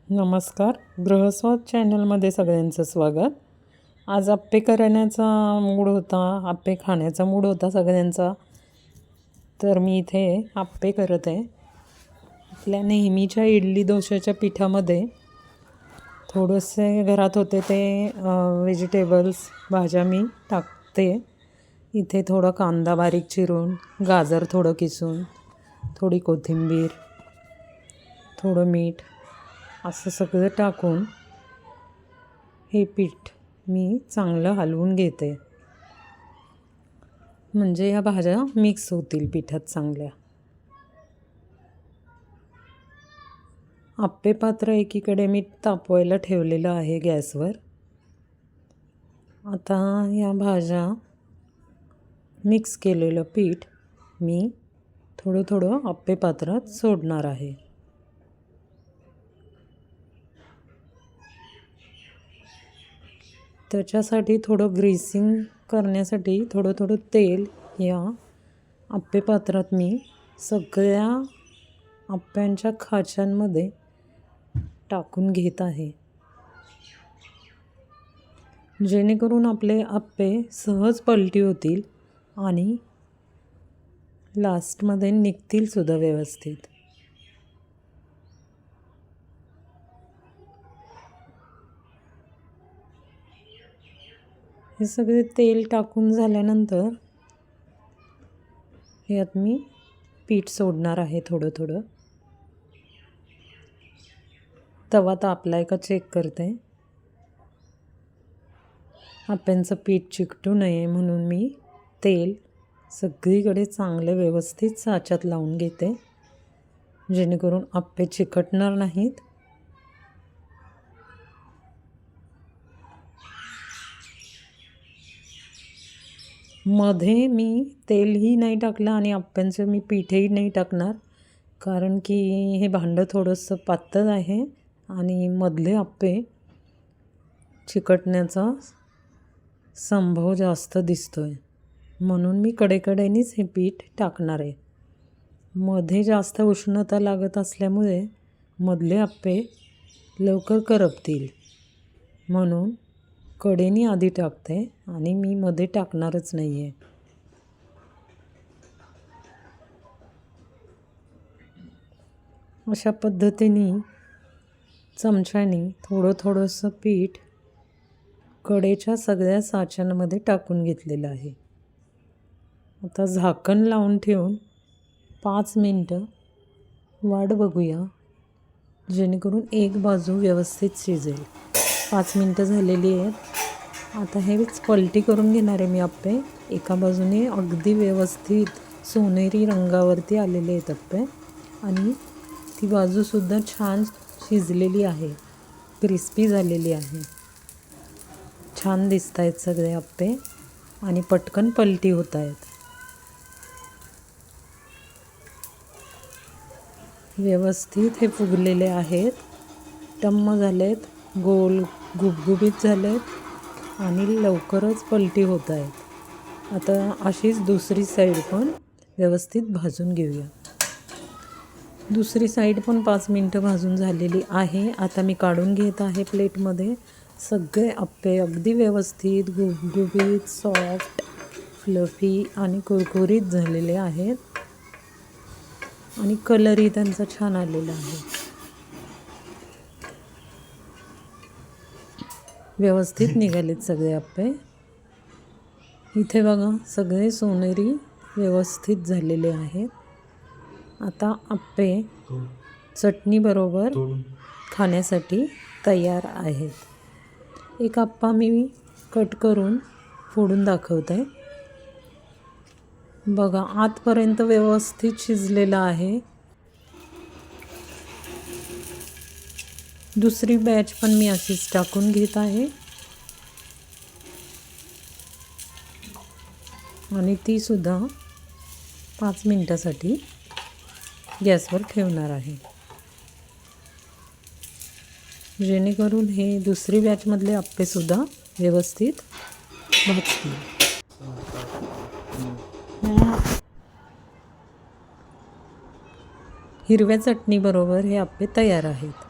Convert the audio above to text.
नमस्कार. गृहस्वाद चॅनलमध्ये सगळ्यांचं स्वागत. आज आप्पे करण्याचा मूड होता, आप्पे खाण्याचा मूड होता सगळ्यांचा, तर मी इथे आप्पे करत आहे. आपल्या नेहमीच्या इडली डोशाच्या पिठामध्ये थोडेसे घरात होते ते व्हेजिटेबल्स भाज्या मी टाकते. इथे थोडं कांदा बारीक चिरून, गाजर थोडं किसून, थोडी कोथिंबीर, थोडं मीठ असं सगळं टाकून हे पीठ मी चांगलं हलवून घेते, म्हणजे ह्या भाज्या मिक्स होतील पिठात चांगल्या. आप्पे पात्र एकीकडे मी तापवायला ठेवलेलं आहे गॅसवर. आता या भाज्या मिक्स केलेलं पीठ मी थोडं थोडं आप्पे पात्रात सोडणार आहे. त्याच्यासाठी थोडं ग्रीसिंग करण्यासाठी थोडं थोडं तेल या आप्पे पात्रात मी सगळ्या आप्प्यांच्या खाच्यांमध्ये टाकून घेत आहे, जेणेकरून आपले आप्पे सहज पलटी होतील आणि लास्टमध्ये निघतील सुद्धा व्यवस्थित. हे सगळे तेल टाकून झाल्यानंतर ह्यात मी पीठ सोडणार आहे थोडं थोडं. तवा तापलाय का चेक करते. आप्प्यांचं पीठ चिकटू नये म्हणून मी तेल सगळीकडे चांगले व्यवस्थित साच्यात लावून घेते, जेणेकरून आप्पे चिकटणार नाहीत. मध्ये मी तेलही नाही टाकलं आणि आप्प्यांचं मी पीठही नाही टाकणार, कारण की हे भांडं थोडंसं पातळ आहे आणि मधले आप्पे चिकटण्याचा संभव जास्त दिसतो आहे, म्हणून मी कडेकडेनीच हे पीठ टाकणार आहे. मध्ये जास्त उष्णता लागत असल्यामुळे मधले आप्पे लवकर करपतील, म्हणून कडेनी आधी टाकते आणि मी मध्ये टाकणारच नाही आहे. अशा पद्धतीने चमच्याने थोडं थोडंसं पीठ कडेच्या सगळ्या साच्यांमध्ये टाकून घेतलेलं आहे. आता झाकण लावून ठेवून 5 मिनटं वाट बघूया, जेणेकरून एक बाजू व्यवस्थित शिजेल. 5 मिनटं झालेली आहेत. आता हेच पलटी करून घेणार आहे मी आप्पे. एका बाजूने अगदी व्यवस्थित सोनेरी रंगावरती आलेले आहेत आप्पे आणि ती बाजूसुद्धा छान शिजलेली आहे, क्रिस्पी झालेली आहे. छान दिसत आहेत सगळे आप्पे आणि पटकन पलटी होत आहेत. व्यवस्थित हे फुगलेले आहेत, टम्म झालेत, गोल गुबगुबीत झालेत आणि लवकरच पलटी होत आहेत. आता अशीच दुसरी साईड पण व्यवस्थित भाजून घेऊया. दुसरी साईड पण 5 मिनटं भाजून झालेली आहे. आता मी काढून घेत आहे प्लेटमध्ये. सगळे आप्पे अगदी व्यवस्थित गुबगुबीत, सॉफ्ट, फ्लफी आणि कुरकुरीत झालेले आहेत आणि कलरही त्यांचा छान आलेला आहे. व्यवस्थित निघालेत सगळे आप्पे. इथे बघा सगळे सोनेरी व्यवस्थित झालेले आहेत. आता आप्पे चटणीबरोबर खाण्यासाठी तयार आहेत. एक आप्पा मी कट करून फोडून दाखवत आहे. बघा आतपर्यंत व्यवस्थित शिजलेला आहे. दुसरी बॅच पण मी अशीच टाकून घेत आहे आणि ती सुद्धा 5 मिनटासाठी गॅसवर ठेवणार आहे, जेणेकरून हे दुसरी बॅचमधले आप्पेसुद्धा व्यवस्थित भाजतील. हिरव्या चटणीबरोबर हे आप्पे तयार आहेत.